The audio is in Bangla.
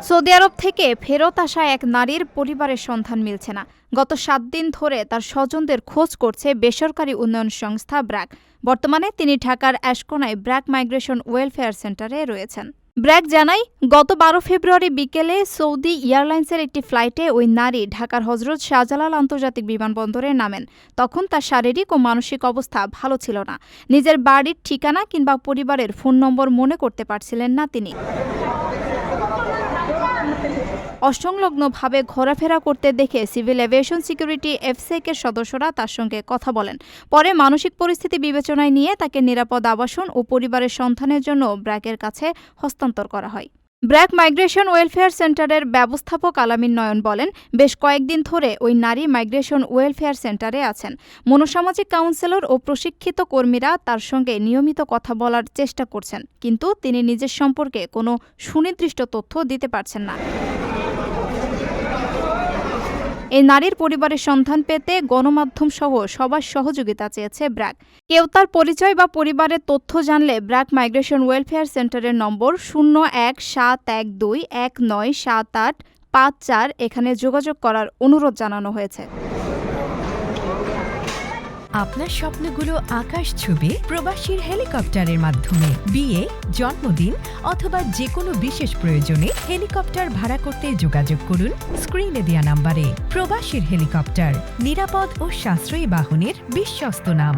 সৌদি আরব থেকে ফেরত আসা এক নারীর পরিবারের সন্ধান মিলছে না। গত ৭ দিন ধরে তার স্বজনদের খোঁজ করছে বেসরকারি উন্নয়ন সংস্থা ব্র্যাক। বর্তমানে তিনি ঢাকার অ্যাশকোনায় ব্র্যাক মাইগ্রেশন ওয়েলফেয়ার সেন্টারে রয়েছেন। ব্র্যাক জানায়, গত ১২ ফেব্রুয়ারি বিকেলে সৌদি এয়ারলাইন্সের একটি ফ্লাইটে ওই নারী ঢাকার হজরত শাহজালাল আন্তর্জাতিক বিমানবন্দরে নামেন। তখন তার শারীরিক ও মানসিক অবস্থা ভালো ছিল না। নিজের বাড়ির ঠিকানা কিংবা পরিবারের ফোন নম্বর মনে করতে পারছিলেন না তিনি। অসংলগ্নভাবে ঘোরাফেরা করতে দেখে সিভিল এভিয়েশন সিকিউরিটি এফসেকের সদস্যরা তার সঙ্গে কথা বলেন। পরে মানসিক পরিস্থিতি বিবেচনায় নিয়ে তাকে নিরাপদ আবাসন ও পরিবারের সন্ধানের জন্য ব্র্যাকের কাছে হস্তান্তর করা হয়। ব্র্যাক মাইগ্রেশন ওয়েলফেয়ার সেন্টারের ব্যবস্থাপক আলামিন নয়ন বলেন, বেশ কয়েকদিন ধরে ওই নারী মাইগ্রেশন ওয়েলফেয়ার সেন্টারে আছেন। মনোসামাজিক কাউন্সিলর ও প্রশিক্ষিত কর্মীরা তার সঙ্গে নিয়মিত কথা বলার চেষ্টা করছেন, কিন্তু তিনি নিজের সম্পর্কে কোনো সুনির্দিষ্ট তথ্য দিতে পারছেন না। এই নারীর পরিবারের সন্ধান পেতে গণমাধ্যম সহ সবার সহযোগিতা চেয়েছে ব্র্যাক। কেউ তার পরিচয় বা পরিবারের তথ্য জানলে ব্র্যাক মাইগ্রেশন ওয়েলফেয়ার সেন্টারের নম্বর 017112197854 এখানে যোগাযোগ করার অনুরোধ জানানো হয়েছে। আপনার স্বপ্নগুলো আকাশ ছুবে প্রবাসীর হেলিকপ্টারের মাধ্যমে। বিয়ে, জন্মদিন অথবা যে কোনো বিশেষ প্রয়োজনে হেলিকপ্টার ভাড়া করতে যোগাযোগ করুন স্ক্রিনে দেয়া নাম্বারে। প্রবাসীর হেলিকপ্টার, নিরাপদ ও সাশ্রয়ী বাহনের বিশ্বস্ত নাম।